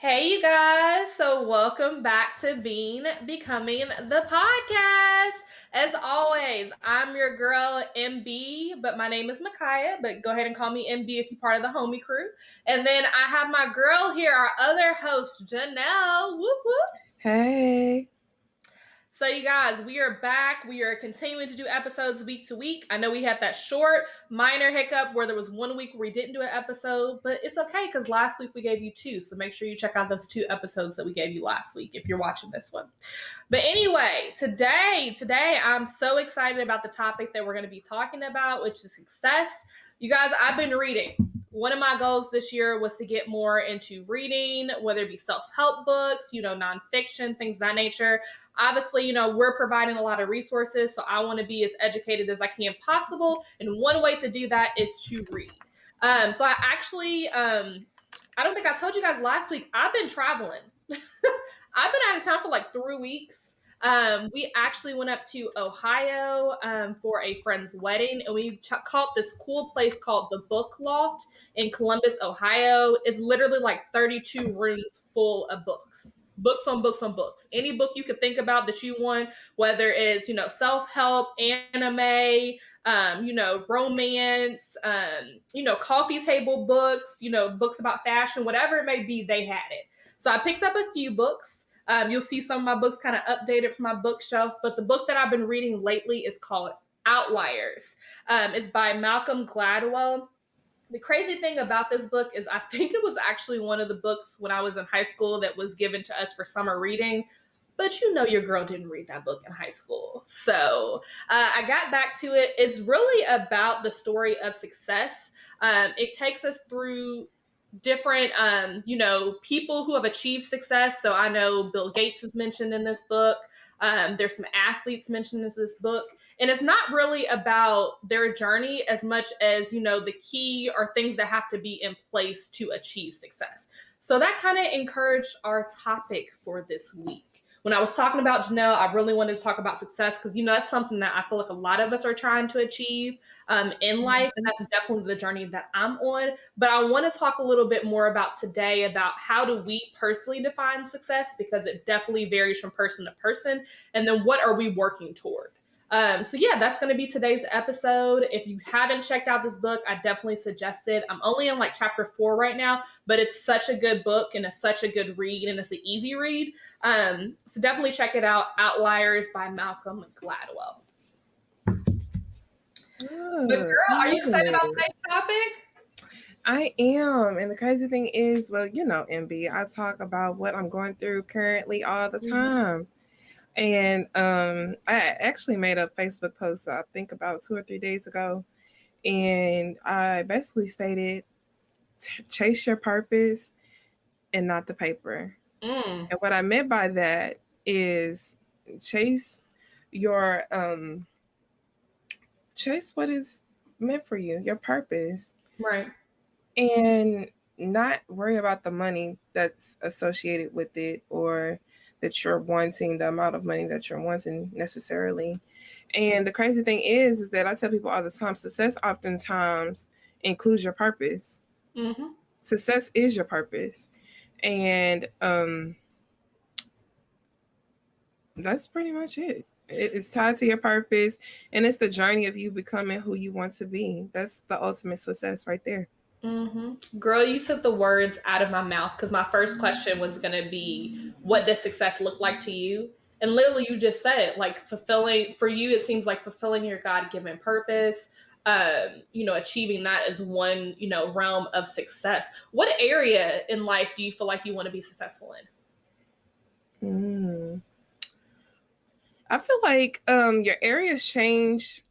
Hey, you guys. So, welcome back to Being Becoming the podcast. As always, I'm your girl, MB, but my name is Micaiah, but go ahead and call me MB if you're part of the homie crew. And then I have my girl here, our other host, Janelle. Whoop, whoop. Hey. So, you guys, we are back. We are continuing to do episodes week to week. I know we had that short, minor hiccup where there was 1 week where we didn't do an episode, but it's okay because last week we gave you two. So, make sure you check out those 2 episodes that we gave you last week if you're watching this one. But anyway, today, I'm so excited about the topic that we're going to be talking about, which is success. You guys, I've been reading. One of my goals this year was to get more into reading, whether it be self-help books, nonfiction, things of that nature. Obviously, we're providing a lot of resources, so I want to be as educated as I can possible. And one way to do that is to read. So I actually, I don't think I told you guys last week, I've been traveling. I've been out of town for like 3 weeks. We actually went up to Ohio for a friend's wedding, and we caught this cool place called the Book Loft in Columbus, Ohio. It's literally like 32 rooms full of books. Books on books on books. Any book you could think about that you want, whether it's, self-help, anime, romance, coffee table books, books about fashion, whatever it may be, they had it. So I picked up a few books. You'll see some of my books kind of updated from my bookshelf, but the book that I've been reading lately is called Outliers. It's by Malcolm Gladwell. The crazy thing about this book is I think it was actually one of the books when I was in high school that was given to us for summer reading. But your girl didn't read that book in high school. So I got back to it. It's really about the story of success. It takes us through different people who have achieved success. So I know Bill Gates is mentioned in this book. There's some athletes mentioned in this book, and it's not really about their journey as much as the key or things that have to be in place to achieve success. So that kind of encouraged our topic for this week. When I was talking about Janelle, I really wanted to talk about success because that's something that I feel like a lot of us are trying to achieve in life, and that's definitely the journey that I'm on. But I want to talk a little bit more about today about how do we personally define success, because it definitely varies from person to person, and then what are we working toward. So yeah, that's going to be today's episode. If you haven't checked out this book, I definitely suggest it. I'm only in like chapter 4 right now, but it's such a good book and it's such a good read and it's an easy read. So definitely check it out. Outliers by Malcolm Gladwell. Oh, but girl, are you excited about today's topic? I am. And the crazy thing is, well, MB, I talk about what I'm going through currently all the time. And I actually made a Facebook post, I think about 2 or 3 days ago. And I basically stated, chase your purpose and not the paper. And what I meant by that is chase your chase what is meant for you, your purpose. Right. And not worry about the money that's associated with it, or that you're wanting, the amount of money that you're wanting necessarily. And the crazy thing is that I tell people all the time, success oftentimes includes your purpose. Mm-hmm. Success is your purpose. And that's pretty much it. It's tied to your purpose, and it's the journey of you becoming who you want to be. That's the ultimate success right there. Mm-hmm. Girl, you took the words out of my mouth, because my first question was going to be, what does success look like to you? And literally, you just said it, like fulfilling, for you, it seems like fulfilling your God-given purpose, achieving that is one, realm of success. What area in life do you feel like you want to be successful in? I feel like your areas change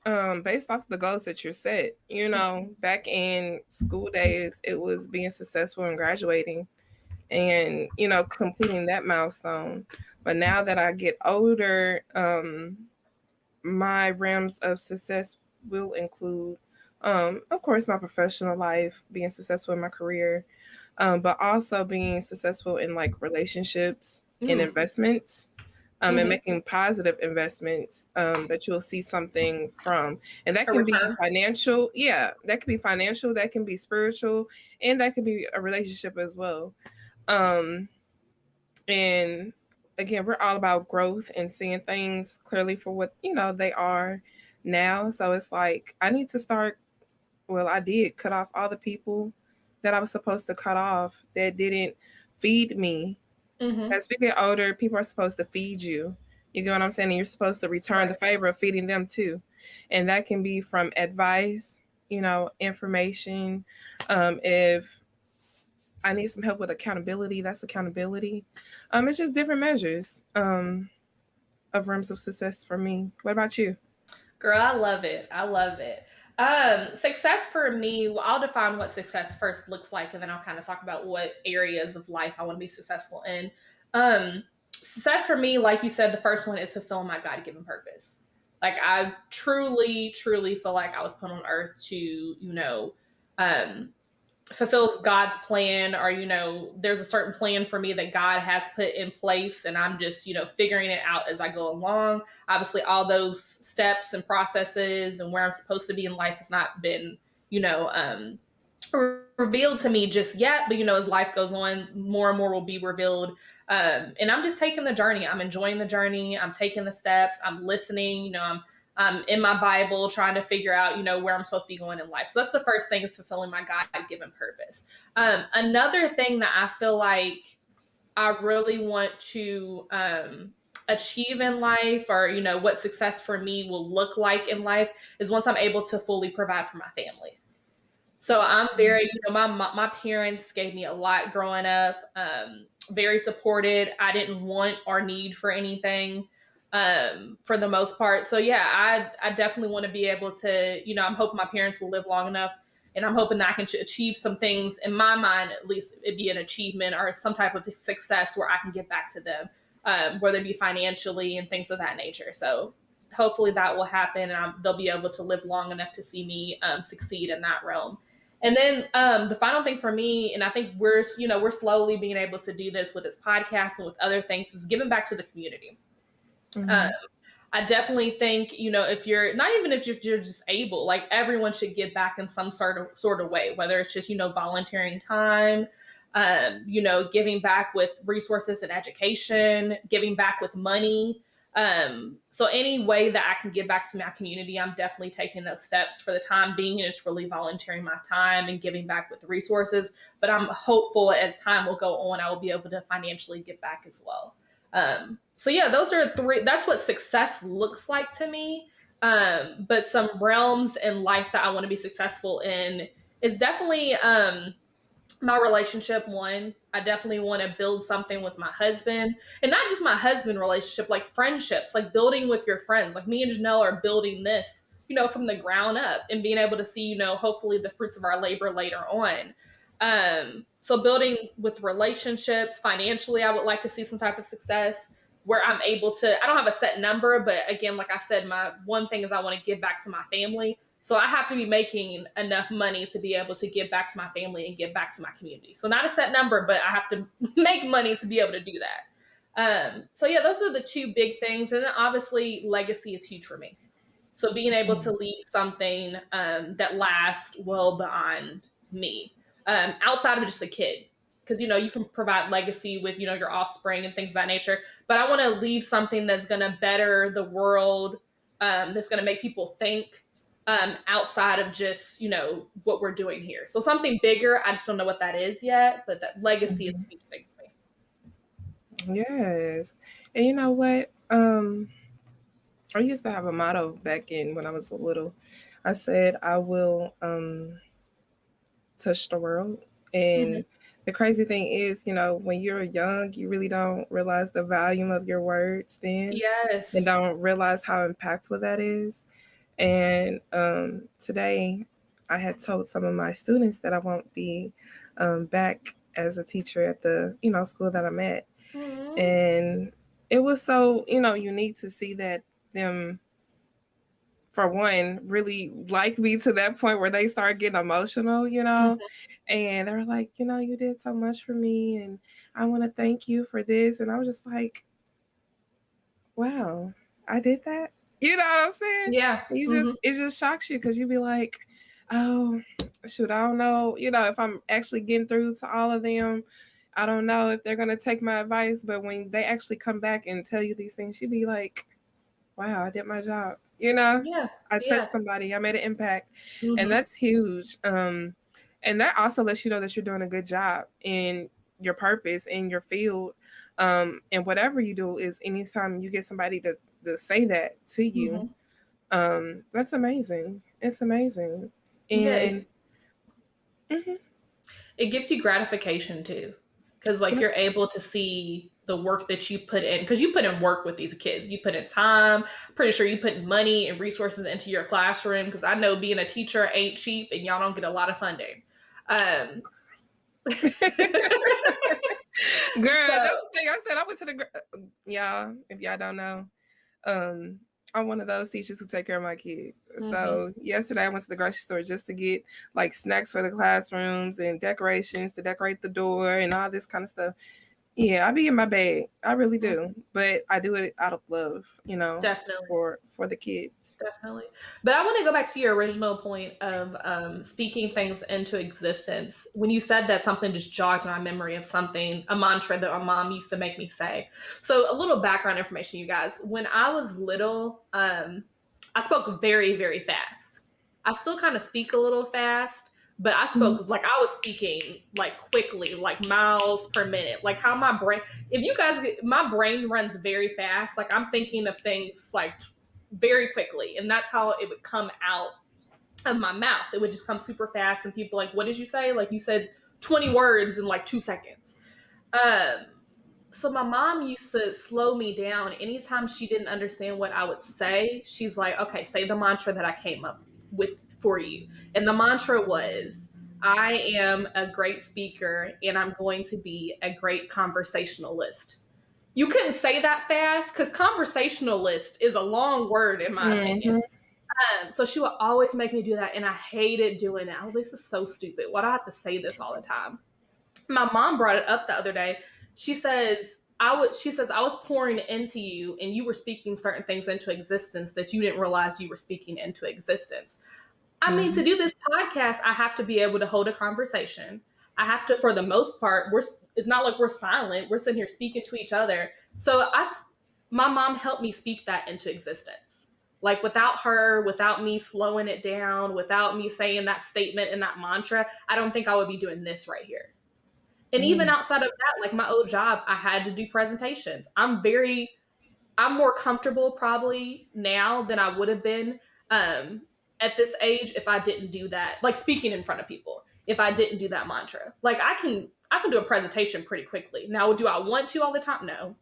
based off the goals that you're set. Back in school days, it was being successful and graduating and, completing that milestone. But now that I get older, my realms of success will include, of course, my professional life, being successful in my career, but also being successful in like relationships and investments. And making positive investments that you'll see something from. And that can be financial. Yeah, that can be financial, that can be spiritual, and that can be a relationship as well. And again, we're all about growth and seeing things clearly for what, they are now. So it's like, I need to start, well, I did cut off all the people that I was supposed to cut off that didn't feed me. Mm-hmm. As we get older, people are supposed to feed you. You get what I'm saying? And you're supposed to return the favor of feeding them too. And that can be from advice, information. If I need some help with accountability, that's accountability. It's just different measures of realms of success for me. What about you? Girl, I love it. I love it. Success for me, well, I'll define what success first looks like, and then I'll kind of talk about what areas of life I want to be successful in. Success for me, like you said, the first one is fulfilling my God-given purpose. Like I truly, truly feel like I was put on earth to, fulfills God's plan, or there's a certain plan for me that God has put in place, and I'm just figuring it out as I go along. Obviously all those steps and processes and where I'm supposed to be in life has not been revealed to me just yet, but as life goes on, more and more will be revealed. And I'm just taking the journey. I'm enjoying the journey. I'm taking the steps. I'm listening. I'm in my Bible trying to figure out, where I'm supposed to be going in life. So that's the first thing, is fulfilling my God-given purpose. Another thing that I feel like I really want to achieve in life, or, what success for me will look like in life, is once I'm able to fully provide for my family. So I'm very, my parents gave me a lot growing up, very supported. I didn't want or need for anything for the most part. So yeah, I definitely want to be able to, I'm hoping my parents will live long enough, and I'm hoping that I can achieve some things in my mind, at least it be an achievement or some type of success where I can give back to them, whether it be financially and things of that nature. So hopefully that will happen, and they'll be able to live long enough to see me succeed in that realm. And then the final thing for me, and I think we're slowly being able to do this with this podcast and with other things, is giving back to the community. Mm-hmm. I definitely think, if you're not, even if you're just able, like everyone should give back in some sort of way, whether it's just, volunteering time, giving back with resources and education, giving back with money. So any way that I can give back to my community, I'm definitely taking those steps for the time being, and it's really volunteering my time and giving back with resources. But I'm hopeful as time will go on, I will be able to financially give back as well. So yeah, those are three. That's what success looks like to me. But some realms in life that I want to be successful in is definitely my relationship. One, I definitely want to build something with my husband, and not just my husband relationship, like friendships, like building with your friends. Like me and Janelle are building this, from the ground up, and being able to see, hopefully the fruits of our labor later on. So building with relationships, financially, I would like to see some type of success where I'm able to, I don't have a set number, but again, like I said, my one thing is I want to give back to my family. So I have to be making enough money to be able to give back to my family and give back to my community. So not a set number, but I have to make money to be able to do that. So yeah, those are the two big things. And then obviously legacy is huge for me. So being able to leave something that lasts well beyond me, outside of just a kid. Because, you can provide legacy with, your offspring and things of that nature. But I want to leave something that's going to better the world, that's going to make people think, outside of just, what we're doing here. So something bigger, I just don't know what that is yet, but that legacy is a big thing for me. Yes. And you know what? I used to have a motto back in when I was little. I said, I will touch the world. And the crazy thing is, when you're young, you really don't realize the volume of your words then. Yes. And don't realize how impactful that is. And today I had told some of my students that I won't be back as a teacher at the, school that I'm at. Mm-hmm. And it was so, unique to see that them, for one, really like me to that point where they start getting emotional, and they're like, you did so much for me, and I want to thank you for this. And I was just like, wow, I did that. You know what I'm saying? Yeah. It just shocks you, because you'd be like, oh, shoot, I don't know, if I'm actually getting through to all of them. I don't know if they're going to take my advice, but when they actually come back and tell you these things, you'd be like, wow, I did my job. You know, Yeah. I touched Yeah. somebody, I made an impact. And Mm-hmm. that's huge. And that also lets you know that you're doing a good job in your purpose, in your field. And whatever you do is anytime you get somebody to say that to you, Mm-hmm. that's amazing. It's amazing. Yeah. And mhm. It gives you gratification too, because like you're able to see the work that you put in, because you put in work with these kids, you put in time, pretty sure you put money and resources into your classroom, because I know being a teacher ain't cheap and y'all don't get a lot of funding. Girl, that's So the thing I said. I went to y'all, if y'all don't know, um, I'm one of those teachers who take care of my kids. So yesterday I went to the grocery store just to get like snacks for the classrooms and decorations to decorate the door and all this kind of stuff. Yeah, I be in my bag. I really do. But I do it out of love, definitely. for the kids. Definitely. But I want to go back to your original point of speaking things into existence. When you said that, something just jogged my memory of something, a mantra that my mom used to make me say. So a little background information, you guys. When I was little, I spoke very, very fast. I still kind of speak a little fast, but I spoke like I was speaking like quickly, like miles per minute. Like how my brain, if you guys, my brain runs very fast. Like I'm thinking of things like very quickly, and that's how it would come out of my mouth. It would just come super fast, and people like, what did you say? Like you said 20 words in like 2 seconds. So my mom used to slow me down anytime she didn't understand what I would say. She's like, okay, say the mantra that I came up with for you. And the mantra was, I am a great speaker and I'm going to be a great conversationalist. You couldn't say that fast because conversationalist is a long word in my opinion. So she would always make me do that, and I hated doing it. I was like, this is so stupid. Why do I have to say this all the time? My mom brought it up the other day. She says, I was pouring into you and you were speaking certain things into existence that you didn't realize you were speaking into existence. I mean, to do this podcast, I have to be able to hold a conversation. I have to, for the most part, it's not like we're silent. We're sitting here speaking to each other. So my mom helped me speak that into existence. Like without her, without me slowing it down, without me saying that statement and that mantra, I don't think I would be doing this right here. And even outside of that, like my old job, I had to do presentations. I'm more comfortable probably now than I would have been at this age if I didn't do that, like speaking in front of people, if I didn't do that mantra. Like I can do a presentation pretty quickly. Now, do I want to all the time? No.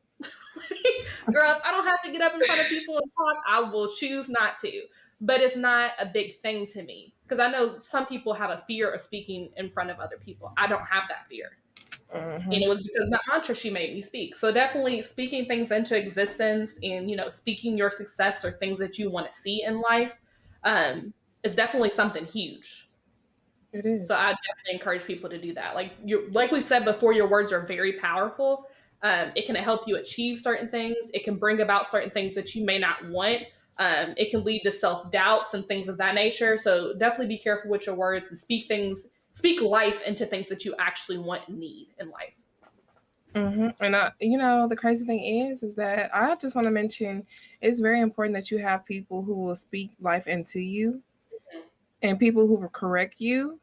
Girl, if I don't have to get up in front of people and talk, I will choose not to. But it's not a big thing to me because I know some people have a fear of speaking in front of other people. I don't have that fear. And it was because that mantra she made me speak. So definitely speaking things into existence and, speaking your success or things that you want to see in life is definitely something huge. It is. So I definitely encourage people to do that. Like we said before, your words are very powerful. It can help you achieve certain things. It can bring about certain things that you may not want. It can lead to self-doubts and things of that nature. So definitely be careful with your words and speak life into things that you actually want and need in life. And the crazy thing is that I just want to mention it's very important that you have people who will speak life into you and people who will correct you.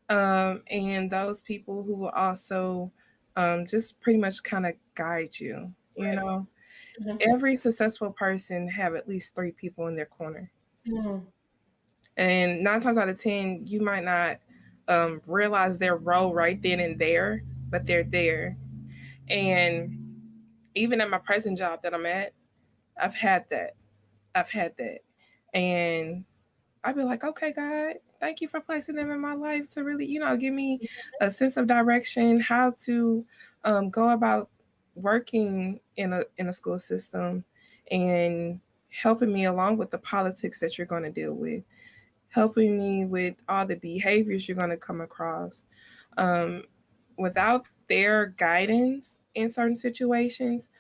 And those people who will also just pretty much kind of guide you, Right. Every successful person have at least 3 people in their corner. And 9 times out of 10, you might not realize their role right then and there, but they're there. And even at my present job that I'm at, I've had that. And I'd be like, okay, God, thank you for placing them in my life to really, give me a sense of direction, how to go about working in a school system and helping me along with the politics that you're going to deal with, helping me with all the behaviors you're going to come across. Without their guidance in certain situations,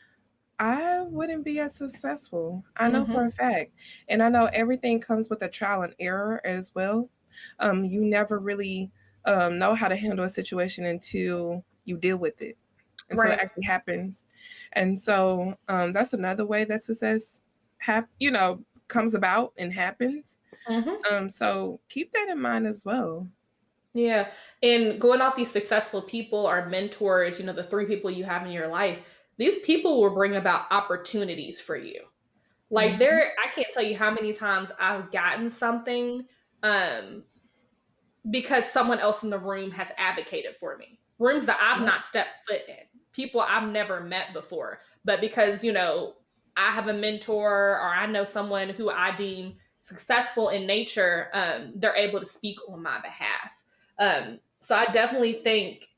I wouldn't be as successful. I know for a fact. And I know everything comes with a trial and error as well. You never really know how to handle a situation until you deal with it until it Right. actually happens. And so that's another way that success comes about and happens. Hmm. So keep that in mind as well. Yeah. And going off these successful people or mentors, the three people you have in your life, these people will bring about opportunities for you. Like Mhm. I can't tell you how many times I've gotten something um because someone else in the room has advocated for me. Rooms that I've Yep. not stepped foot in, people I've never met before. But because, I have a mentor or I know someone who I deem successful in nature, they're able to speak on my behalf. So I definitely think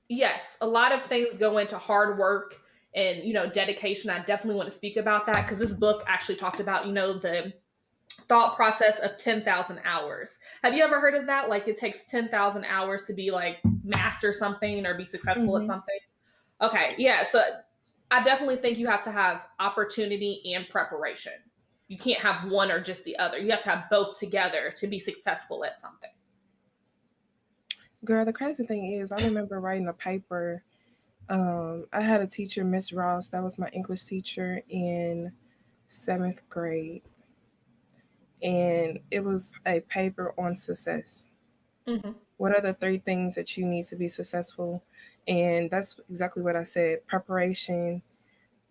yes, a lot of things go into hard work and, dedication. I definitely want to speak about that because this book actually talked about, the thought process of 10,000 hours. Have you ever heard of that? Like it takes 10,000 hours to be like master something or be successful at Mhm. something. Okay. Yeah. So I definitely think you have to have opportunity and preparation. You can't have one or just the other. You have to have both together to be successful at something. Girl, the crazy thing is, I remember writing a paper. I had a teacher, Miss Ross, that was my English teacher in 7th grade, and it was a paper on success. Mm-hmm. What are the 3 things that you need to be successful? And that's exactly what I said: preparation,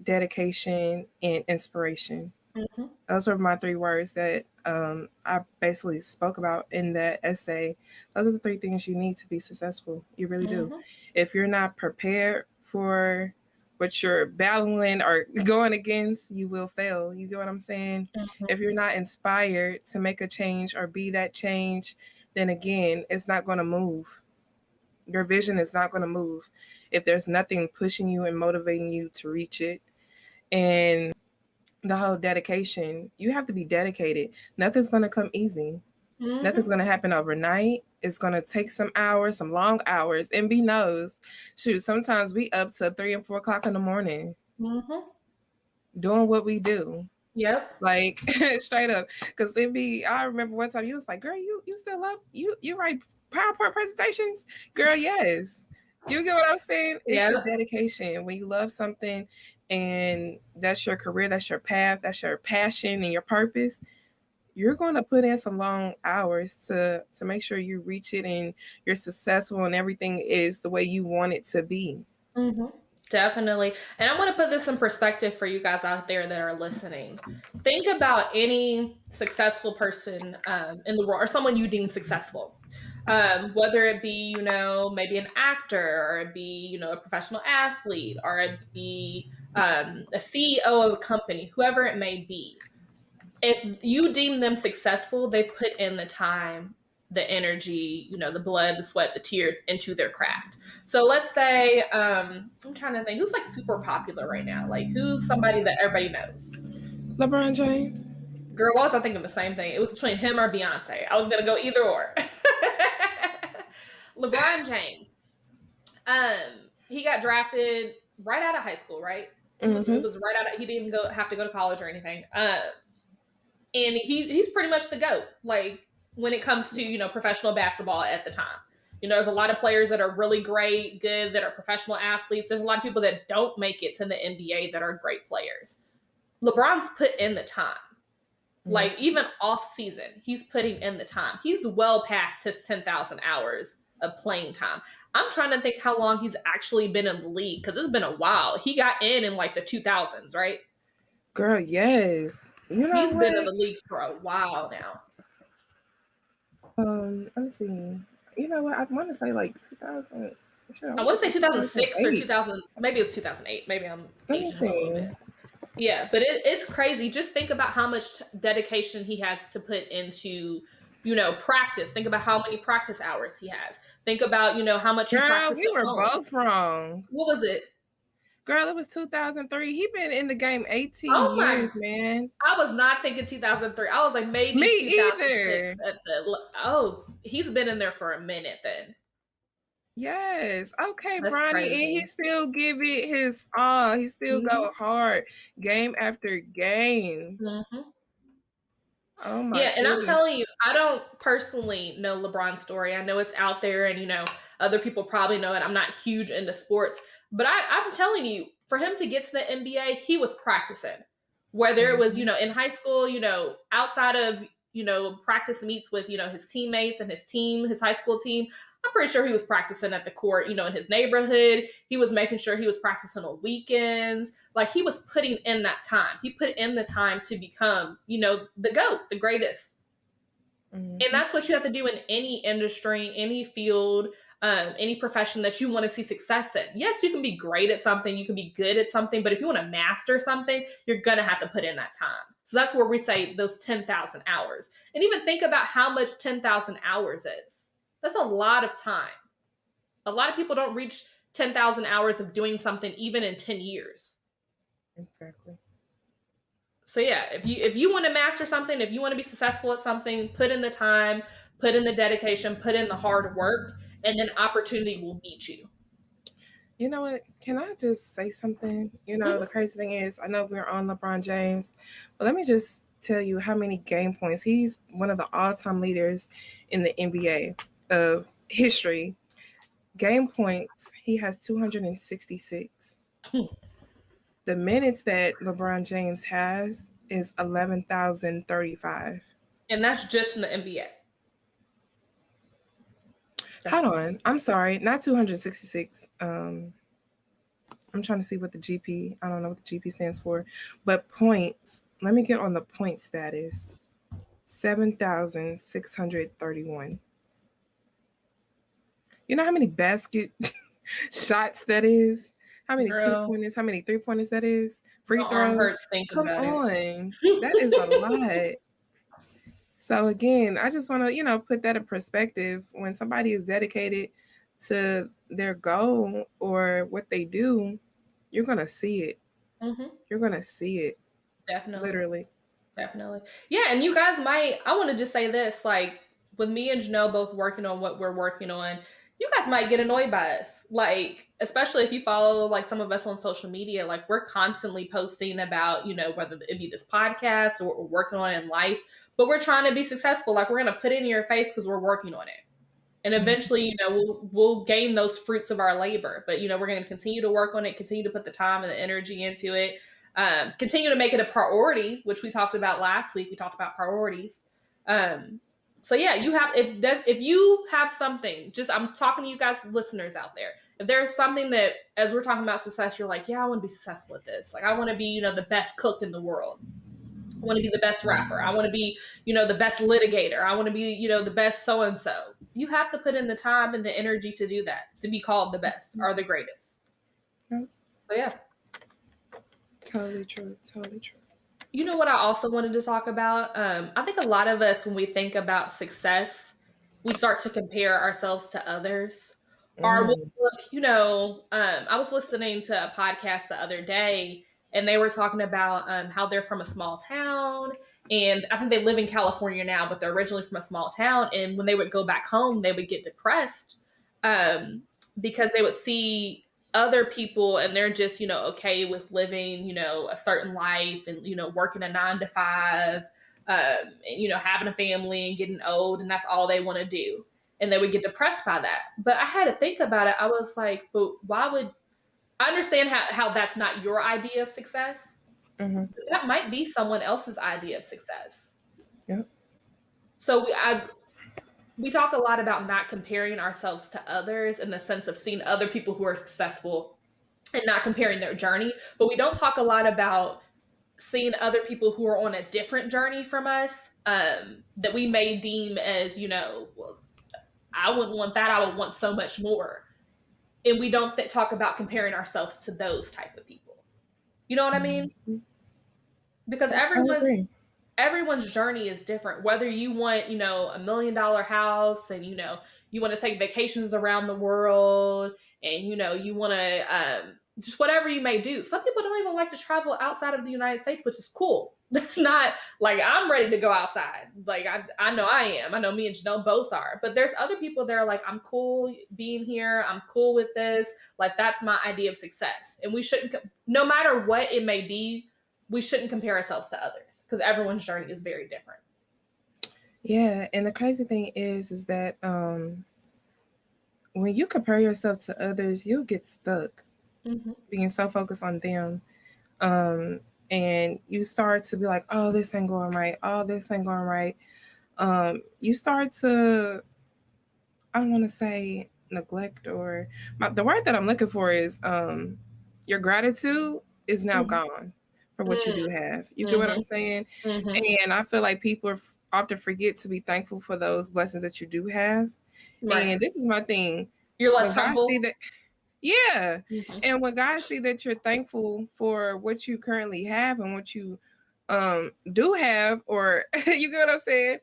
dedication, and inspiration. Mm-hmm. Those were my 3 words that I basically spoke about in that essay. Those are the 3 things you need to be successful. You really do. Mm-hmm. If you're not prepared for what you're battling or going against, you will fail. You get what I'm saying? Mm-hmm. If you're not inspired to make a change or be that change, then again, it's not going to move. Your vision is not going to move if there's nothing pushing you and motivating you to reach it. And the whole dedication, you have to be dedicated. Nothing's going to come easy. Nothing's Mm-hmm. going to happen overnight. It's going to take some hours, some long hours. And be knows, shoot, sometimes we up to 3 and 4 o'clock in the morning Mm-hmm. doing what we do. Yep. Like straight up. Because I remember one time you was like, girl, you still up? You write PowerPoint presentations? Girl, yes. You get what I'm saying? It's the Yep. dedication. When you love something and that's your career, that's your path, that's your passion and your purpose, you're going to put in some long hours to make sure you reach it and you're successful and everything is the way you want it to be. Hmm. Definitely. And I want to put this in perspective for you guys out there that are listening. Think about any successful person in the world or someone you deem successful. Whether it be, maybe an actor or it be, a professional athlete or it be a CEO of a company, whoever it may be. If you deem them successful, they've put in the time, the energy, the blood, the sweat, the tears into their craft. So let's say, I'm trying to think who's like super popular right now. Like who's somebody that everybody knows? LeBron James. Girl, why was I thinking the same thing? It was between him or Beyonce. I was gonna go either or. LeBron James. He got drafted right out of high school, right? It Mm-hmm. was right out of, he didn't even have to go to college or anything. And he's pretty much the GOAT. Like when it comes to professional basketball at the time. There's a lot of players that are really great, good, that are professional athletes. There's a lot of people that don't make it to the NBA that are great players. LeBron's put in the time. Like even off season, he's putting in the time. He's well past his 10,000 hours of playing time. I'm trying to think how long he's actually been in the league because it's been a while. He got in like the 2000s, right? Girl, yes. You know He's been in what? the league for a while now. Let's see. You know what? I want to say like 2000. Sure, I I want to want to say say 2006 or 2008. 2000, maybe it was 2008. Maybe I'm Let me aging him a little see. bit. Yeah, but it's crazy. Just think about how much dedication he has to put into, practice. Think about how many practice hours he has. Think about, how much he Girl, practiced we at were home. both wrong. What was it? Girl, it was 2003. He been in the game 18 Oh years, my, man. I was not thinking 2003. I was like Me maybe 2006 either. he's been in there for a minute then. Yes. Okay, That's Bronny. And he crazy. still give it his all. He still Hmm. go hard game after game. Hmm. Oh my Yeah, and I'm goodness. telling you, I don't personally know LeBron's story. I know it's out there, and Other people probably know it. I'm not huge into sports, but I'm telling you, for him to get to the NBA, he was practicing. Whether it was, in high school, outside of, practice meets with, his teammates and his team, his high school team, I'm pretty sure he was practicing at the court, in his neighborhood. He was making sure he was practicing on weekends. Like, he was putting in that time. He put in the time to become, the GOAT, the greatest. And that's what you have to do in any industry, any field, any profession that you want to see success in. Yes, you can be great at something, you can be good at something, but if you want to master something, you're going to have to put in that time. So that's where we say those 10,000 hours. And even think about how much 10,000 hours is. That's a lot of time. A lot of people don't reach 10,000 hours of doing something even in 10 years. Exactly. So yeah, if you want to master something, if you want to be successful at something, put in the time, put in the dedication, put in the hard work, and then opportunity will meet you. You know what? Can I just say something? The crazy thing is, I know we're on LeBron James, but let me just tell you how many game points. He's one of the all-time leaders in the NBA of history. Game points, he has 266. The minutes that LeBron James has is 11,035. And that's just in the NBA. Hold on. I'm sorry. Not 266. I'm trying to see what the GP, I don't know what the GP stands for, but points. Let me get on the point status. 7,631. You know how many basket shots that is? How many 2-pointers? How many 3-pointers that is? Free throws? Come on. That is a lot. So again, I just want to, put that in perspective. When somebody is dedicated to their goal or what they do, you're going to see it. You're going to see it. Definitely. Literally. Definitely. Yeah, and you guys I want to just say this, like, with me and Janelle both working on what we're working on, you guys might get annoyed by us. Like, especially if you follow, like, some of us on social media, like, we're constantly posting about, whether it be this podcast or what we're working on in life, but we're trying to be successful. Like, we're going to put it in your face because we're working on it. And eventually, we'll gain those fruits of our labor. But, we're going to continue to work on it, continue to put the time and the energy into it. Continue to make it a priority, which we talked about last week. We talked about priorities. So yeah, if you have something, I'm talking to you guys, listeners out there. If there's something that, as we're talking about success, you're like, yeah, I want to be successful at this. Like, I want to be, the best cook in the world. I want to be the best rapper. I want to be, the best litigator. I want to be, the best so-and-so. You have to put in the time and the energy to do that, to be called the best or the greatest. So yeah. Totally true. Totally true. You know what I also wanted to talk about? I think a lot of us, when we think about success, we start to compare ourselves to others. Or we'll look, I was listening to a podcast the other day, and they were talking about how they're from a small town. And I think they live in California now, but they're originally from a small town. And when they would go back home, they would get depressed because they would see other people and they're just, okay with living, a certain life and, working a 9-to-5, and, having a family and getting old, and that's all they want to do. And they would get depressed by that. But I had to think about it. I was like, but why would I understand how that's not your idea of success? That might be someone else's idea of success. Yeah. So we talk a lot about not comparing ourselves to others in the sense of seeing other people who are successful and not comparing their journey. But we don't talk a lot about seeing other people who are on a different journey from us that we may deem as, well, I wouldn't want that. I would want so much more. And we don't talk about comparing ourselves to those type of people. You know what I mean? Because everyone's journey is different. Whether you want, $1 million house and, you want to take vacations around the world and, you want to just whatever you may do. Some people don't even like to travel outside of the United States, which is cool. That's not like I'm ready to go outside. Like I know I am. I know me and Janelle both are. But there's other people that are like, I'm cool being here. I'm cool with this. Like, that's my idea of success. And we shouldn't, no matter what it may be, we shouldn't compare ourselves to others because everyone's journey is very different. Yeah. And the crazy thing is that when when you compare yourself to others, you'll get stuck Mm-hmm. being so focused on them. And you start to be like, oh, this ain't going right. Oh, this ain't going right. You start to, I don't want to say neglect, or the word that I'm looking for is your gratitude is now Mm-hmm. gone for what you do have. You get what Mm-hmm. I'm saying? Mm-hmm. And I feel like people often forget to be thankful for those blessings that you do have. Right. And this is my thing. You're less When God see humble. that, yeah. Mm-hmm. And when God see that you're thankful for what you currently have and what you do have, or you get what I'm saying,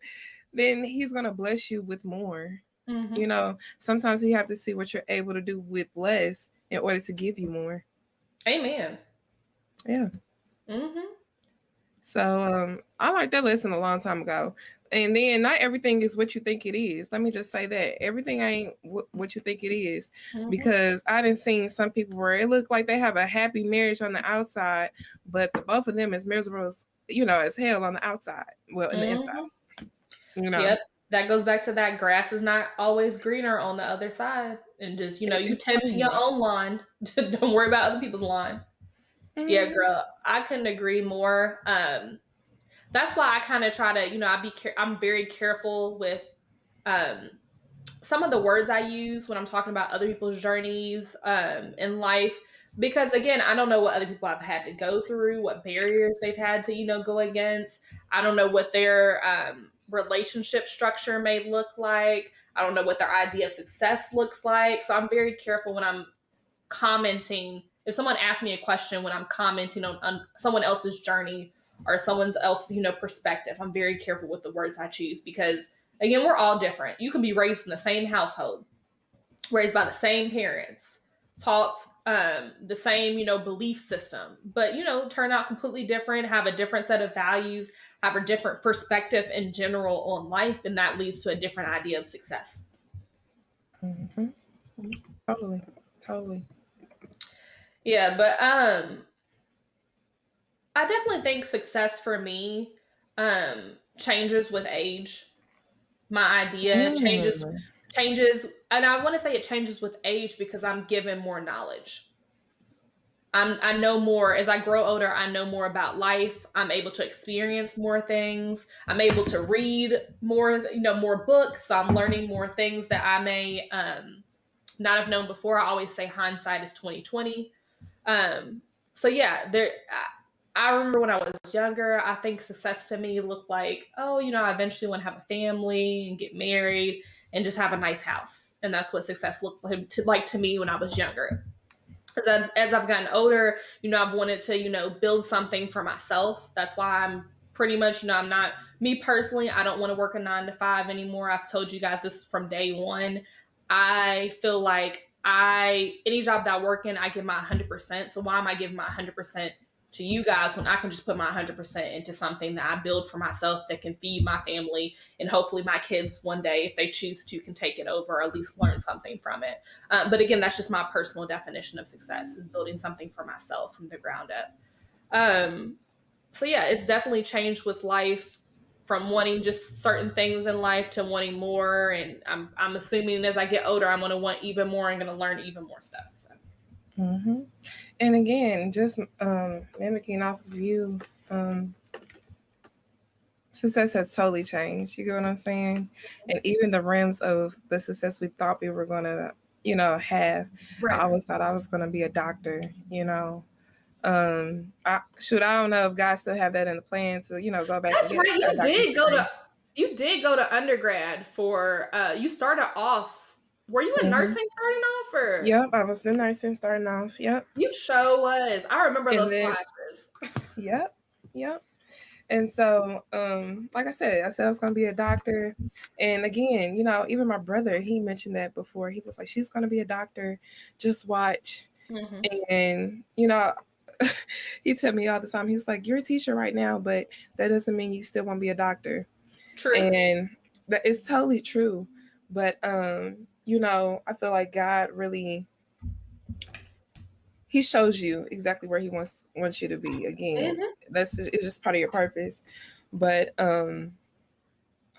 then he's gonna bless you with more. Mm-hmm. You know, sometimes you have to see what you're able to do with less in order to give you more. Amen. Yeah. Mm-hmm. So I learned that lesson a long time ago. And then not everything is what you think it is. Let me just say that everything ain't what you think it is, Mm-hmm. because I done seen some people where it look like they have a happy marriage on the outside, but the both of them is miserable as, as hell on the outside. Well, in the inside, Mm-hmm. you know. Yep. That goes back to that grass is not always greener on the other side. And just, you tend to your Exactly. own lawn. Don't worry about other people's lawn. Yeah, Mhm. girl, I couldn't agree more. That's why I kind of try to, I'm very careful with um some of the words I use when I'm talking about other people's journeys in life. Because again, I don't know what other people have had to go through, what barriers they've had to, go against. I don't know what their relationship structure may look like. I don't know what their idea of success looks like. So I'm very careful when I'm commenting. If someone asks me a question when I'm commenting on someone else's journey or someone else's, perspective, I'm very careful with the words I choose because again, we're all different. You can be raised in the same household, raised by the same parents, taught the same, belief system, but, turn out completely different, have a different set of values, have a different perspective in general on life, and that leads to a different idea of success. Mm-hmm. Totally. Totally. Yeah, but I definitely think success for me changes with age. My idea Mm. changes, and I want to say it changes with age because I'm given more knowledge. I know more as I grow older. I know more about life. I'm able to experience more things. I'm able to read more, more books. So I'm learning more things that I may not have known before. I always say hindsight is 2020. So yeah, I remember when I was younger, I think success to me looked like, oh, I eventually want to have a family and get married and just have a nice house. And that's what success looked like to me when I was younger. As I've gotten older, I've wanted to, build something for myself. That's why I'm pretty much, I'm not, me personally, I don't want to work a 9 to 5 anymore. I've told you guys this from day one. I feel like any job that I work in, I give my 100%. So why am I giving my 100% to you guys when I can just put my 100% into something that I build for myself that can feed my family and hopefully my kids one day, if they choose to, can take it over or at least learn something from it. But again, that's just my personal definition of success is building something for myself from the ground up. So yeah, it's definitely changed with life from wanting just certain things in life to wanting more. And I'm assuming as I get older, I'm going to want even more. I'm going to learn even more stuff. So. Mm-hmm. And again, just mimicking off of you, success has totally changed. You get what I'm saying? And even the rims of the success we thought we were going to, have. I Right. always thought I was going to be a doctor. I don't know if guys still have that in the plan to, go back and That's get right. a doctor's degree. You did go to undergrad for you started off, were you in Mm-hmm. nursing starting off or Yep, I was in nursing starting off. Yep. you sure was. I remember And those then, classes. yep, yep. And so, like I said I was gonna be a doctor. And again, even my brother, he mentioned that before. He was like, she's gonna be a doctor, just watch. Mm-hmm. And he tell me all the time, he's like, you're a teacher right now, but that doesn't mean you still want to be a doctor. True. And that is totally true. But I feel like God really, he shows you exactly where he wants you to be. Again, Mm-hmm. it's just part of your purpose. But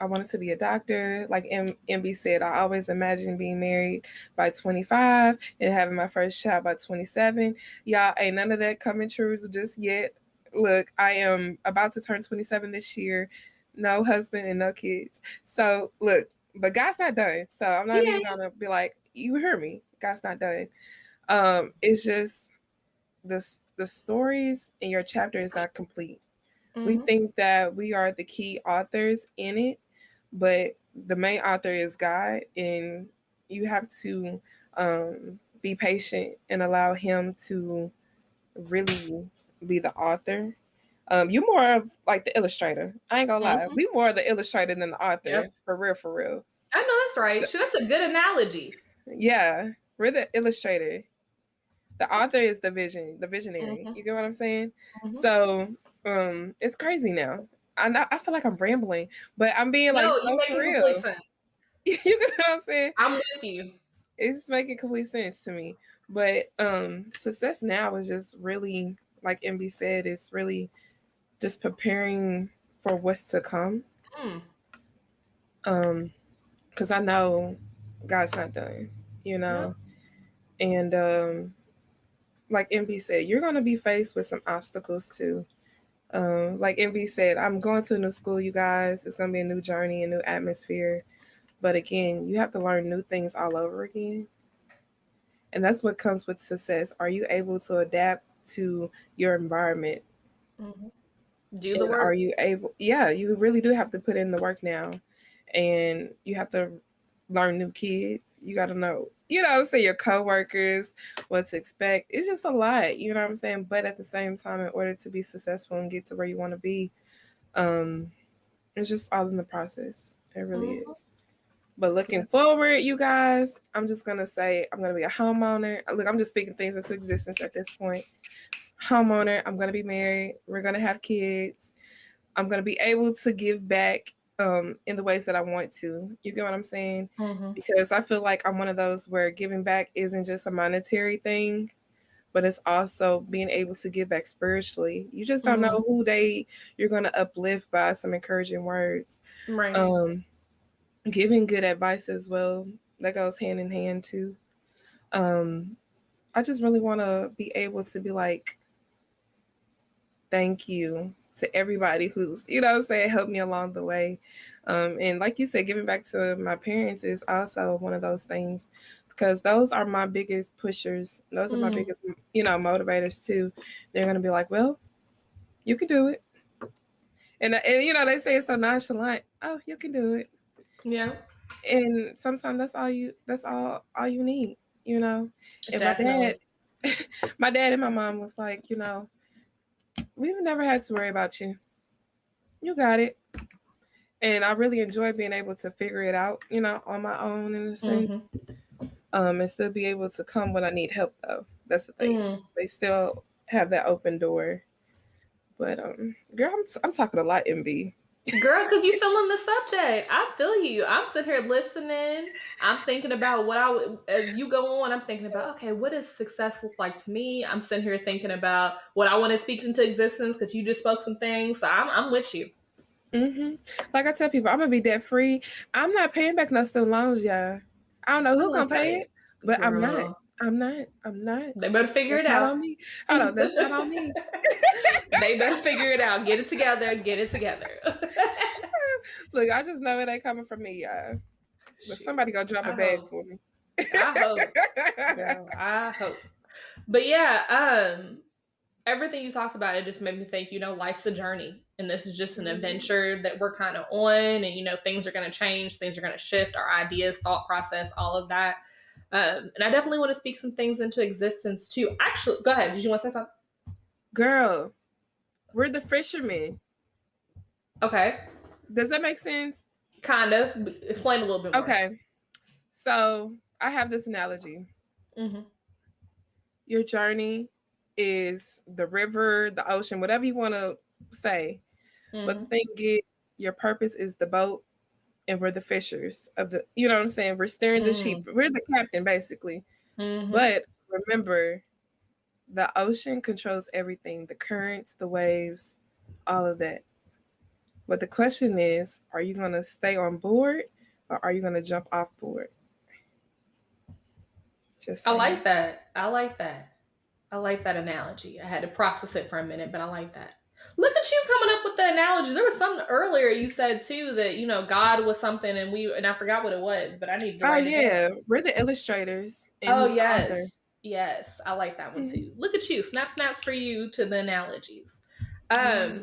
I wanted to be a doctor. Like MB said, I always imagined being married by 25 and having my first child by 27. Y'all, ain't none of that coming true just yet. Look, I am about to turn 27 this year. No husband and no kids. So, look, but God's not done. So, I'm not Yeah. even going to be like, you hear me. God's not done. It's just the stories in your chapter is not complete. We think that we are the key authors in it, but the main author is God, and you have to be patient and allow Him to really be the author. You more of like the illustrator. I ain't gonna lie. We more of the illustrator than the author. Yep. For real, for real. I know that's right. That's a good analogy. Yeah, we're the illustrator. The author is the visionary. You get what I'm saying? So it's crazy now. I feel like I'm rambling, but I'm being like No, so you're for making complete real. sense. You get what I'm saying? I'm with you. It's making complete sense to me. But success now is just really, like MB said, it's really just preparing for what's to come. Because I know God's not done, you know. And like MB said, you're gonna be faced with some obstacles too. Like MB said, I'm going to a new school, you guys. It's gonna be a new journey, a new atmosphere. But again, you have to learn new things all over again. And that's what comes with success. Are you able to adapt to your environment? Do the And work. are you able? Yeah, you really do have to put in the work now. And you have to learn new kids. You got to know, say your coworkers, what to expect. It's just a lot, you know what I'm saying? But at the same time, in order to be successful and get to where you want to be, it's just all in the process. It really is. But looking forward, you guys, I'm just going to say I'm going to be a homeowner. Look, I'm just speaking things into existence at this point. Homeowner, I'm going to be married. We're going to have kids. I'm going to be able to give back in the ways that I want to. You get what I'm saying? Because I feel like I'm one of those where giving back isn't just a monetary thing, but it's also being able to give back spiritually. You just don't know who you're going to uplift by some encouraging words. Right. Giving good advice as well. That goes hand in hand too. I just really want to be able to be like, thank you to everybody who's, saying, helped me along the way. And like you said, giving back to my parents is also one of those things, because those are my biggest pushers. Those are my biggest, motivators too. They're going to be like, well, you can do it. And they say it so nonchalant. Oh, you can do it. Yeah. And sometimes that's all you need, And Definitely. my dad and my mom was like, we've never had to worry about you. You got it. And I really enjoy being able to figure it out, on my own in a sense. And still be able to come when I need help though. That's the thing. They still have that open door. But girl, I'm talking a lot, MB. Girl, because you feeling the subject. I feel you. I'm sitting here listening. I'm thinking about as you go on, I'm thinking about, okay, what does success look like to me? I'm sitting here thinking about what I want to speak into existence, because you just spoke some things. So I'm with you. Like I tell people, I'm going to be debt free. I'm not paying back no student loans, y'all. I don't know who going to pay it, but Girl. I'm not. They better figure That's it not out. on me. Hold on, that's not on me. They better figure it out. Get it together. Get it together. Look, I just know it ain't coming from me, y'all. But somebody gonna drop a bag for me. I hope. Girl, I hope. But yeah, everything you talked about, it just made me think, life's a journey. And this is just an adventure that we're kind of on. And, things are going to change. Things are going to shift. Our ideas, thought process, all of that. And I definitely want to speak some things into existence too. Actually, go ahead. Did you want to say something? Girl, we're the fishermen. Okay. Does that make sense? Kind of. Explain a little bit more. Okay. So I have this analogy. Your journey is the river, the ocean, whatever you want to say. But the thing is, your purpose is the boat, and we're the fishers of the, you know what I'm saying? We're steering the sheep. We're the captain, basically. But remember, the ocean controls everything, the currents, the waves, all of that. But the question is, are you going to stay on board or are you going to jump off board? Just I saying. like that. I like that. I like that analogy. I had to process it for a minute, but I like that. Look at you coming up with the analogies. There was something earlier you said too that God was something, and I forgot what it was, but I needed to Oh, write it yeah. down. We're the illustrators and Oh he's the author. yes, I like that one Mm-hmm. too. Look at you, snaps for you to the analogies. Yes.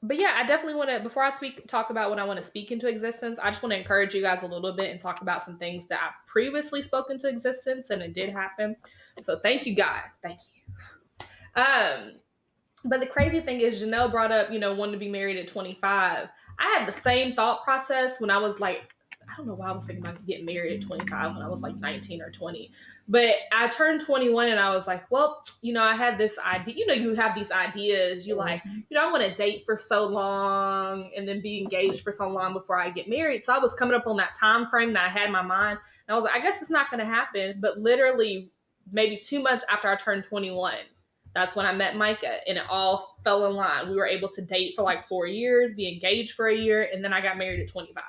But yeah, I definitely want to, before I talk about what I want to speak into existence, I just want to encourage you guys a little bit and talk about some things that I previously spoke into existence and it did happen. So thank you, God. Thank you. But the crazy thing is, Janelle brought up, wanting to be married at 25. I had the same thought process when I was like, I don't know why I was thinking about getting married at 25 when I was like 19 or 20. But I turned 21 and I was like, well, I had this idea. You have these ideas. You like, I want to date for so long and then be engaged for so long before I get married. So I was coming up on that time frame that I had in my mind. And I was like, I guess it's not going to happen. But literally maybe 2 months after I turned 21, that's when I met Micah and it all fell in line. We were able to date for like 4 years, be engaged for a year, and then I got married at 25.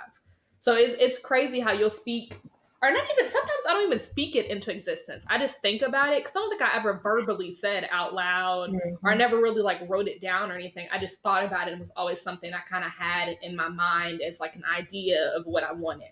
So it's crazy how you'll speak, or not even, sometimes I don't even speak it into existence. I just think about it because I don't think I ever verbally said out loud or I never really like wrote it down or anything. I just thought about it and it was always something I kind of had in my mind as like an idea of what I wanted.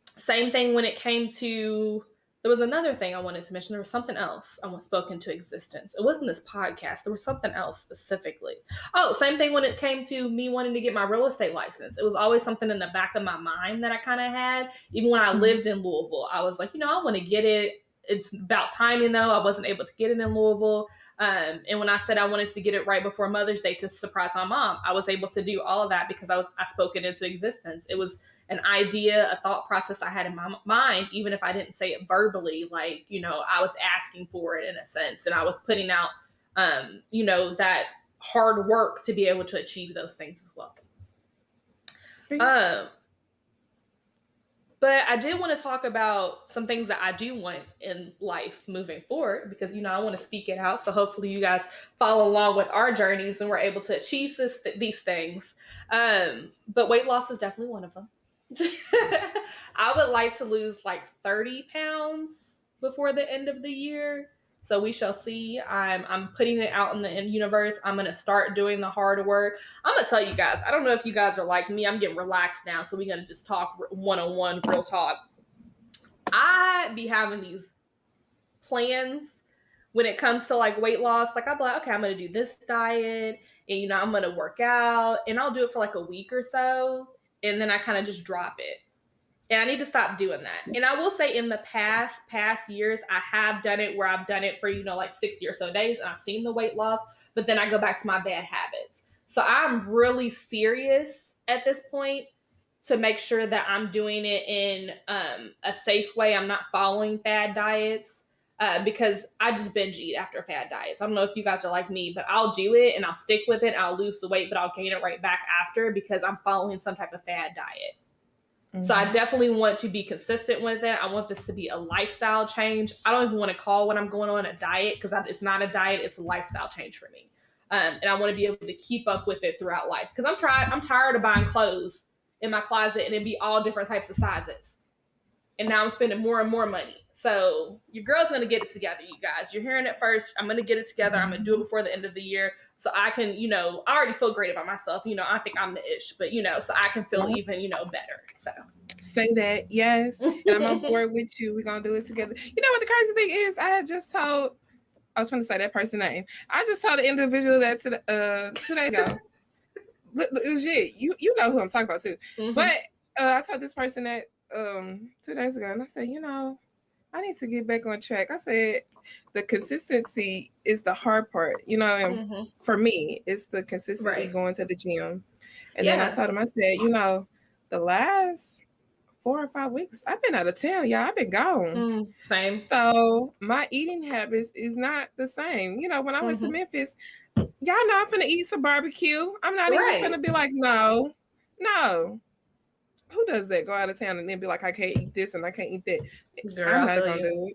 Same thing when it came to, there was another thing I wanted to mention. There was something else I spoke into existence. It wasn't this podcast. There was something else specifically. Oh, same thing when it came to me wanting to get my real estate license. It was always something in the back of my mind that I kind of had. Even when I lived in Louisville, I was like, I want to get it. It's about timing though. I wasn't able to get it in Louisville. And when I said I wanted to get it right before Mother's Day to surprise my mom, I was able to do all of that because I spoke it into existence. It was an idea, a thought process I had in my mind, even if I didn't say it verbally, like, I was asking for it in a sense. And I was putting out, that hard work to be able to achieve those things as well. But I did want to talk about some things that I do want in life moving forward because, I want to speak it out. So hopefully you guys follow along with our journeys and we're able to achieve these things. But weight loss is definitely one of them. I would like to lose like 30 pounds before the end of the year. So we shall see. I'm putting it out in the universe. I'm going to start doing the hard work. I'm going to tell you guys, I don't know if you guys are like me. I'm getting relaxed now. So we're going to just talk one-on-one, real talk. I be having these plans when it comes to like weight loss. Like I'll be like, okay, I'm going to do this diet and, I'm going to work out and I'll do it for like a week or so. And then I kind of just drop it. And I need to stop doing that. And I will say in the past years, I have done it where I've done it for, like 60 or so days and I've seen the weight loss, but then I go back to my bad habits. So I'm really serious at this point to make sure that I'm doing it in a safe way. I'm not following fad diets because I just binge eat after fad diets. I don't know if you guys are like me, but I'll do it and I'll stick with it. I'll lose the weight, but I'll gain it right back after because I'm following some type of fad diet. So I definitely want to be consistent with it. I want this to be a lifestyle change. I don't even want to call what I'm going on a diet because it's not a diet. It's a lifestyle change for me. And I want to be able to keep up with it throughout life because I'm tired of buying clothes in my closet and it'd be all different types of sizes. And now I'm spending more and more money. So your girl's going to get it together, you guys. You're hearing it first. I'm going to get it together. I'm going to do it before the end of the year. So I can, I already feel great about myself. I think I'm the ish, but, so I can feel even, better. So say that. Yes. And I'm on board with you. We're going to do it together. You know what the crazy thing is? I was going to say that person's name. I just told the individual that 2 days ago. Legit. You know who I'm talking about too. Mm-hmm. But I told this person that 2 days ago and I said, I need to get back on track. I said the consistency is the hard part, and for me, it's the consistency going to the gym. And then I told him, I said, the last 4 or 5 weeks, I've been out of town, y'all. I've been gone. Same. So my eating habits is not the same. When I went to Memphis, y'all know I'm finna eat some barbecue. I'm not even finna be like, no. Who does that? Go out of town and then be like, I can't eat this and I can't eat that. Girl, I'm not gonna do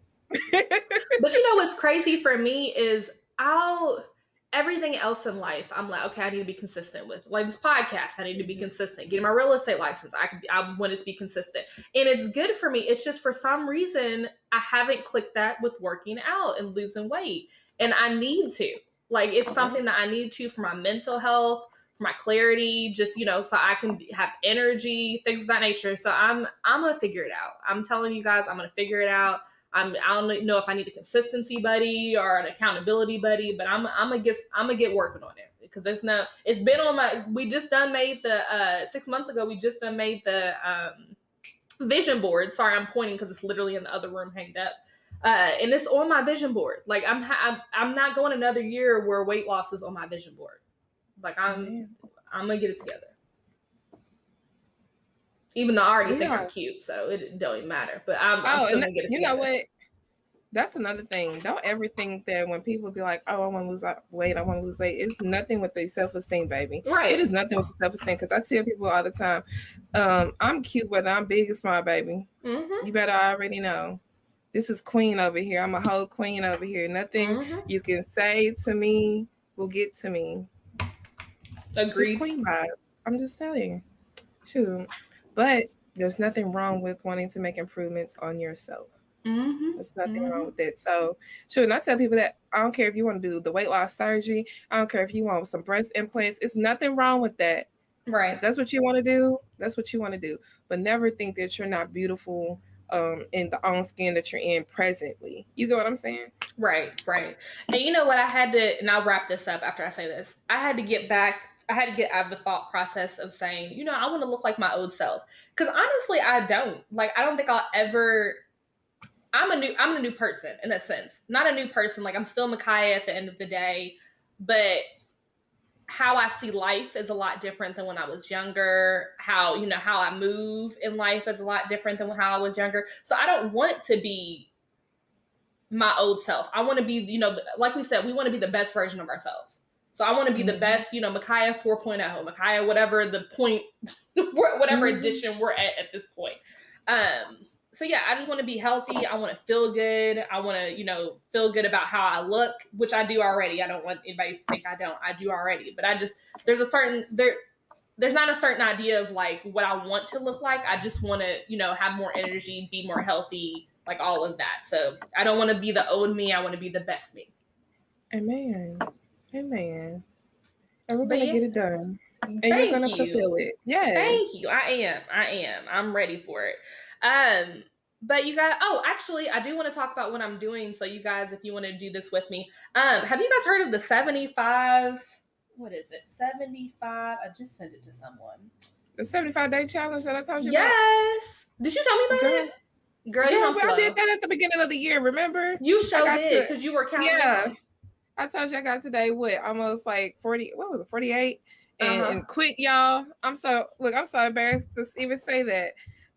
it. But what's crazy for me is everything else in life, I'm like, okay, I need to be consistent with. Like this podcast, I need to be consistent. Getting my real estate license, I want to be consistent. And it's good for me. It's just for some reason, I haven't clicked that with working out and losing weight. And I need to. Like, it's something that I need to for my mental health, for my clarity, just, so I can have energy, things of that nature. So I'm going to figure it out. I'm telling you guys, I'm going to figure it out. I don't know if I need a consistency buddy or an accountability buddy, but I'm gonna get working on it because it's been on my. We just done made the 6 months ago. We just done made the vision board. Sorry, I'm pointing because it's literally in the other room hanged up. And it's on my vision board. Like I'm not going another year where weight loss is on my vision board. Like I'm gonna get it together. Even though I already think I'm cute, so it don't even matter. But I'm still gonna get it together. You know what? That's another thing. Don't ever think that when people be like, "Oh, I want to lose weight. I want to lose weight." It's nothing with their self-esteem, baby. Right. It is nothing with self-esteem. Because I tell people all the time, I'm cute, but I'm big and small, baby. Mm-hmm. You better already know. This is queen over here. I'm a whole queen over here. Nothing you can say to me will get to me. Agreed. Just queen vibes. I'm just telling you. Shoot. But there's nothing wrong with wanting to make improvements on yourself. There's nothing wrong with it. So, sure, and I tell people that I don't care if you want to do the weight loss surgery. I don't care if you want some breast implants. It's nothing wrong with that. Right. If that's what you want to do. That's what you want to do. But never think that you're not beautiful in the own skin that you're in presently. You get what I'm saying? Right. And you know what? I had to, and I'll wrap this up after I say this. I had to get out of the thought process of saying, I want to look like my old self. Because honestly, I don't. Like, I don't think I'll ever. I'm a new person in that sense. Not a new person. Like, I'm still 𝒦𝒶𝓃 at the end of the day, but how I see life is a lot different than when I was younger. How I move in life is a lot different than how I was younger. So I don't want to be my old self. I want to be, like we said, we want to be the best version of ourselves. So I want to be the best, 𝒦𝒶𝓃 4.0, 𝒦𝒶𝓃, whatever the point, whatever edition we're at this point. So yeah, I just want to be healthy. I want to feel good. I want to, feel good about how I look, which I do already. I don't want anybody to think I don't. I do already. But there's not a certain idea of like what I want to look like. I just want to, have more energy, be more healthy, like all of that. So I don't want to be the old me. I want to be the best me. Amen. And we're going to get it done. And you're going to fulfill it. Yes. Thank you. I am. I'm ready for it. But you guys, actually, I do want to talk about what I'm doing. So you guys, if you want to do this with me, have you guys heard of the 75? What is it? 75. I just sent it to someone. The 75-day challenge that I told you about? Yes. Did you tell me about it? Girl, I did that at the beginning of the year. Remember? You did because you were counting. Yeah. I told you I got today almost like 40. What was it? 48. And quit, y'all. I'm so embarrassed to even say that.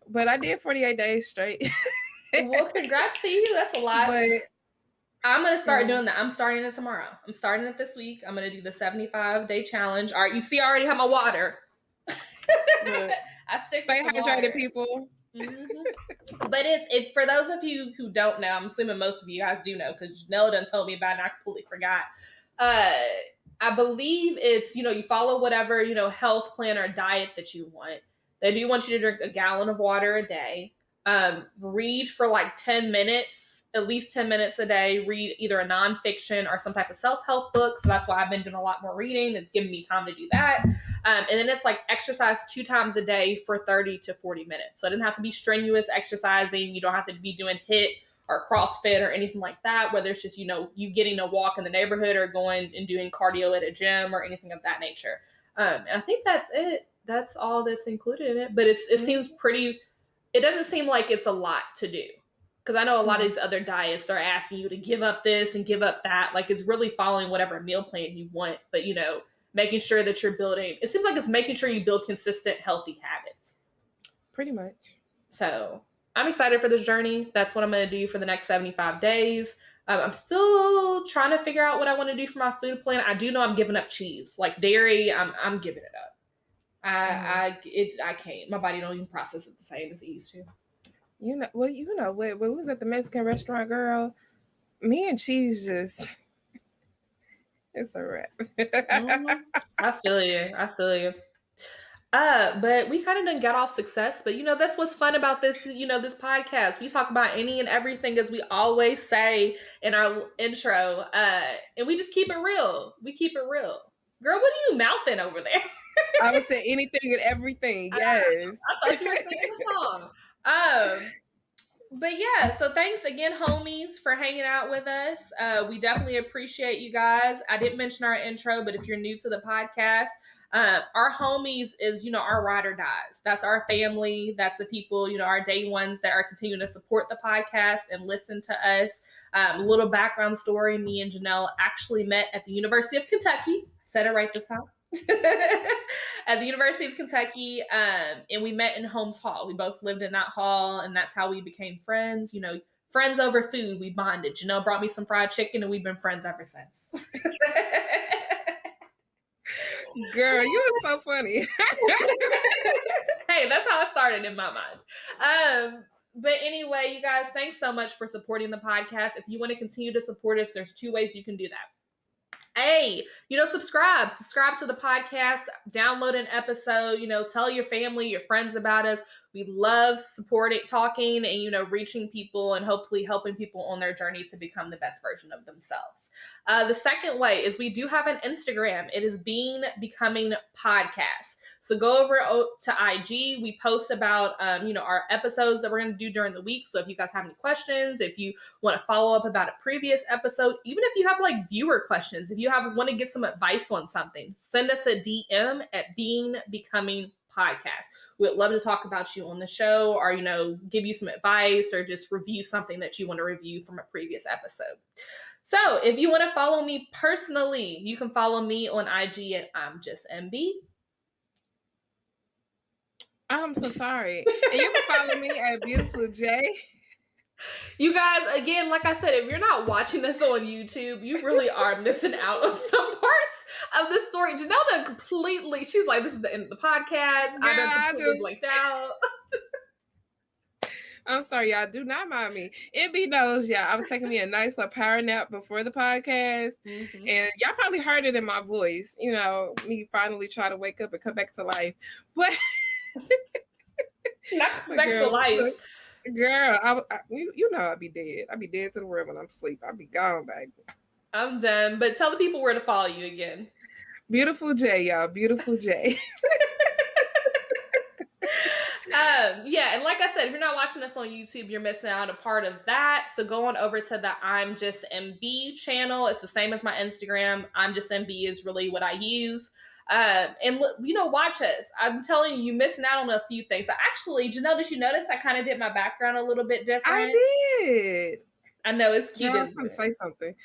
But I did 48 days straight. Well, congrats to you. That's a lot. But I'm going to start doing that. I'm starting it tomorrow. I'm starting it this week. I'm going to do the 75-day challenge. All right. You see, I already have my water. I stick to stay hydrated, people. Mm-hmm. But it's for those of you who don't know, I'm assuming most of you guys do know because Janelle done told me about it and I completely forgot. I believe it's, you follow whatever, health plan or diet that you want. They do want you to drink a gallon of water a day. Read for like 10 minutes, at least 10 minutes a day. Read either a nonfiction or some type of self-help book. So that's why I've been doing a lot more reading. It's giving me time to do that. And then it's like exercise 2 times a day for 30 to 40 minutes. So it doesn't have to be strenuous exercising. You don't have to be doing HIIT or CrossFit or anything like that, whether it's just, you getting a walk in the neighborhood or going and doing cardio at a gym or anything of that nature. And I think that's it. That's all that's included in it. But it seems pretty, it doesn't seem like it's a lot to do. Because I know a lot of these other diets, they're asking you to give up this and give up that. Like, it's really following whatever meal plan you want. But, making sure that you're building, it seems like it's making sure you build consistent, healthy habits. Pretty much. So I'm excited for this journey. That's what I'm going to do for the next 75 days. I'm still trying to figure out what I want to do for my food plan. I do know I'm giving up cheese. Like dairy, I'm giving it up. I can't. My body don't even process it the same as it used to. When we was at the Mexican restaurant, girl, me and cheese just It's a wrap. I feel you. I feel you. But we kind of done got off success, but that's what's fun about this, this podcast. We talk about any and everything, as we always say in our intro. And we just keep it real. We keep it real. Girl, what are you mouthing over there? I would say anything and everything. Yes. I thought you were singing a song. But yeah, so thanks again, homies, for hanging out with us. We definitely appreciate you guys. I didn't mention our intro, but if you're new to the podcast, our homies is, our ride or dies. That's our family. That's the people, our day ones that are continuing to support the podcast and listen to us. A little background story. Me and Janelle actually met at the University of Kentucky. Said it right this time. At the University of Kentucky, and we met in Holmes Hall. We both lived in that hall, and that's how we became friends. Friends over food. We bonded. Janelle brought me some fried chicken, and we've been friends ever since. Girl, you are so funny. Hey, that's how it started in my mind. But anyway, you guys, thanks so much for supporting the podcast. If you want to continue to support us, there's 2 ways you can do that. Hey, subscribe to the podcast, download an episode, tell your family, your friends about us. We love supporting, talking, and, reaching people and hopefully helping people on their journey to become the best version of themselves. The second way is we do have an Instagram. It is Becoming Podcast. So go over to IG. We post about, our episodes that we're going to do during the week. So if you guys have any questions, if you want to follow up about a previous episode, even if you have viewer questions, if you want to get some advice on something, send us a DM at Becoming Podcast. We'd love to talk about you on the show, or, give you some advice, or just review something that you want to review from a previous episode. So if you want to follow me personally, you can follow me on IG at I'm Just MB. I'm so sorry. And you can follow me at Beautiful J. You guys, again, like I said, if you're not watching this on YouTube, you really are missing out on some parts of the story. Janelle done completely, she's like, this is the end of the podcast. I done completely blanked out. I'm sorry, y'all. Do not mind me. MB knows, y'all. I was taking me a nice power nap before the podcast. Mm-hmm. And y'all probably heard it in my voice. Me finally try to wake up and come back to life. But not come back to life. Girl, I'd be dead. I'd be dead to the world when I'm asleep. I'd be gone, baby. I'm done. But tell the people where to follow you again. Beautiful J, y'all. Beautiful J. Yeah, and like I said, if you're not watching this on YouTube, you're missing out a part of that. So go on over to the I'm Just MB channel. It's the same as my Instagram. I'm Just MB is really what I use. And watch us. I'm telling you, you're missing out on a few things. So actually, Janelle, did you notice I kind of did my background a little bit different? I did. I know, it's cute. I was going to say something.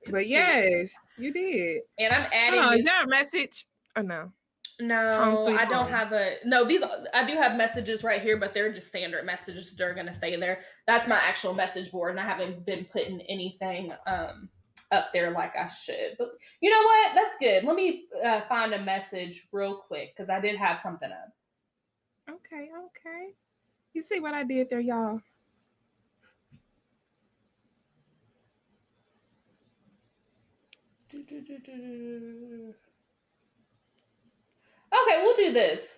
But yes, you did. And I'm adding is there a message? Or no? No, I don't have I do have messages right here, but they're just standard messages. They're going to stay there. That's my actual message board, and I haven't been putting anything up there like I should. But you know what? That's good. Let me find a message real quick, because I did have something up. Okay. You see what I did there, y'all? Okay, we'll do this.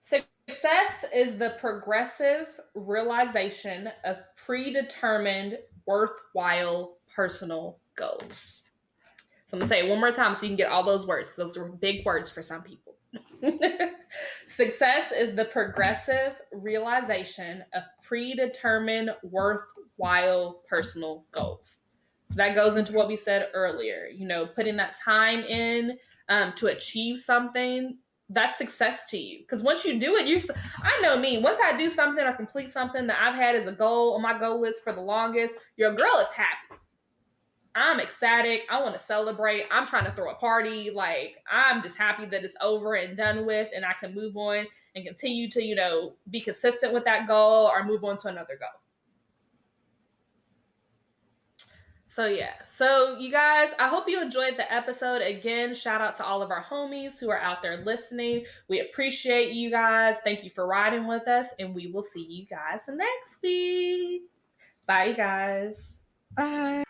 Success is the progressive realization of predetermined, worthwhile personal goals. So I'm going to say it one more time so you can get all those words, because those are big words for some people. Success is the progressive realization of predetermined, worthwhile personal goals. So that goes into what we said earlier, putting that time in to achieve something. That's success to you. Because once you do it, I know me, once I do something or complete something that I've had as a goal on my goal list for the longest, your girl is happy. I'm ecstatic. I want to celebrate. I'm trying to throw a party. I'm just happy that it's over and done with, and I can move on and continue to, be consistent with that goal or move on to another goal. So yeah. So you guys, I hope you enjoyed the episode. Again, shout out to all of our homies who are out there listening. We appreciate you guys. Thank you for riding with us, and we will see you guys next week. Bye, guys. Bye.